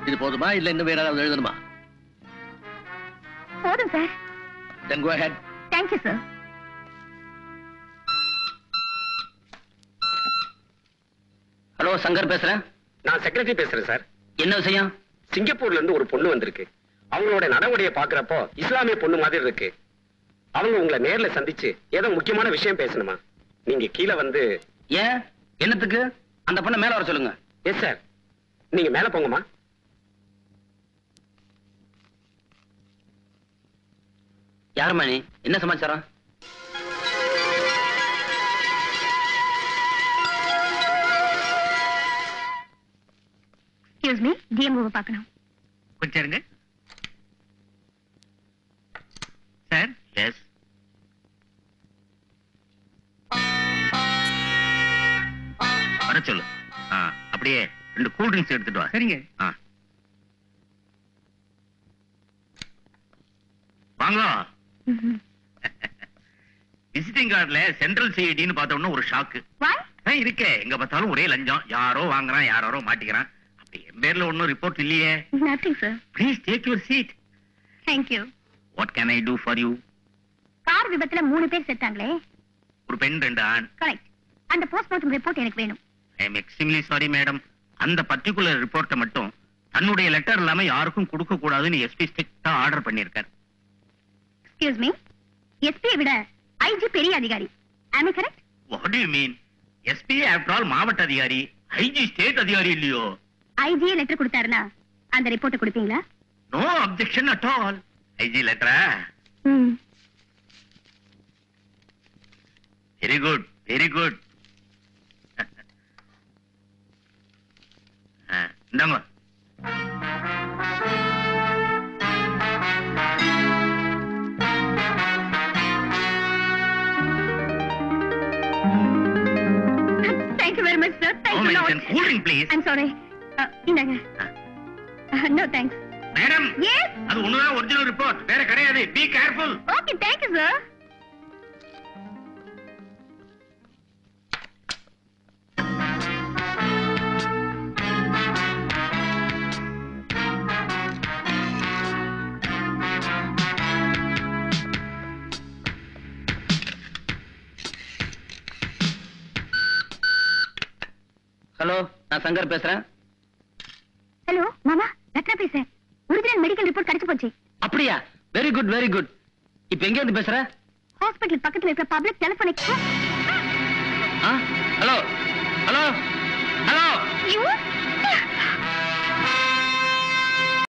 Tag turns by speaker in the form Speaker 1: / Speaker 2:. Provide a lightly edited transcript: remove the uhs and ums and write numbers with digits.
Speaker 1: இது போதுமா இல்ல இன்னும் வேற ஏதாவது எழுதணுமா?
Speaker 2: போதும் sir.
Speaker 1: Then go ahead.
Speaker 2: Thank you sir.
Speaker 1: Hello, Shankar பேசுறேன்.
Speaker 3: நான் செக்ரட்டரி பேசுறேன் சார்.
Speaker 1: என்ன விஷயம்?
Speaker 3: சிங்கப்பூர்ல இருந்து ஒரு பொண்ணு வந்திருக்கு. அவங்களோட நடவடிக்கையை பாக்குறப்போ இஸ்லாமிய பொண்ணு மாதிரி இருக்கு. அவங்க உங்களை நேர்ல சந்திச்சு ஏதோ முக்கியமான விஷயம் பேசணுமா? நீங்க கீழே வந்து.
Speaker 1: ஏன்? என்னத்துக்கு? அந்த பொண்ணை மேல வர சொல்லுங்க.
Speaker 3: எஸ் சார், நீங்க மேல போங்கம்மா.
Speaker 1: யாருமா நீ? என்ன சமாச்சாரம்?
Speaker 2: Excuse me, DMO பார்க்கணும்.
Speaker 1: கொஞ்சம் இருங்க. சார். எஸ். வர சொல்லு. அப்படியே 2 கூல் ட்ரிங்க்ஸ் எடுத்துட்டு வா. சரிங்க. வாங்க. விசிட்டிங் கார்டுல சென்ட்ரல் சிஐடின்னு பார்த்தோம்னா ஒரு ஷாக்கு. இருக்கே, எங்க பார்த்தாலும் ஒரே லஞ்சம். யாரோ வாங்குறான், யாரோ மாட்டிக்கிறான். அப்படி என் பேர்ல ஒன்னும் ரிப்போர்ட் இல்லையே.
Speaker 2: Nothing sir.
Speaker 1: Please take your seat.
Speaker 2: Thank you.
Speaker 1: What can I do for you?
Speaker 2: Car விபத்துல 3 பேர் செத்தாங்களே.
Speaker 1: ஒரு பெண் 2 ஆண்.
Speaker 2: கரெக்ட். அந்த போஸ்ட்மார்ட்டம் ரிப்போர்ட் எனக்கு வேணும்.
Speaker 1: I am extremely sorry madam. அந்த பர்టిక్యులர் ரிப்போர்ட்ட மட்டும் தன்னுடைய லெட்டர் இல்லாம யாருக்கும் கொடுக்க கூடாதுன்னு எஸ்பி ஸ்ட்ரிக்ட்டா ஆர்டர் பண்ணிருக்கார்.
Speaker 2: Excuse me. SP விட IG பெரிய அதிகாரி. Am I correct?
Speaker 1: What do you mean? SP after all மாவட்ட அதிகாரி, IG ஸ்டேட் அதிகாரி இல்லையோ?
Speaker 2: IG லெட்டர் கொடுத்தாருனா அந்த ரிப்போர்ட் கொடுப்பீங்களா?
Speaker 1: No objection at all. IG லெட்டரா? Very good, very good. இந்தாங்க.
Speaker 2: Thank you very much sir. Thank you.
Speaker 1: Cool drink please.
Speaker 2: I'm sorry. இந்தாங்க. No thanks.
Speaker 1: Madam.
Speaker 2: Yes.
Speaker 1: அது ஒண்ணுதான் ஒரிஜினல் ரிப்போர்ட், வேற கிடையாது. Be careful.
Speaker 2: Okay, thank you sir.
Speaker 1: Hello, நான் சங்கர் பேசுறேன்.
Speaker 2: Hello மாமா, ரத்னா பேசுறேன். ஒரிஜினல் மெடிக்கல் ரிப்போர்ட் கிடைச்சு போச்சு.
Speaker 1: அப்படியா? Very good, very good. இப்போ எங்க இருந்து பேசுற?
Speaker 2: ஹாஸ்பிடல் பக்கத்துல இருக்க பப்ளிக் டெலிபோனிக்.
Speaker 1: Hello, hello.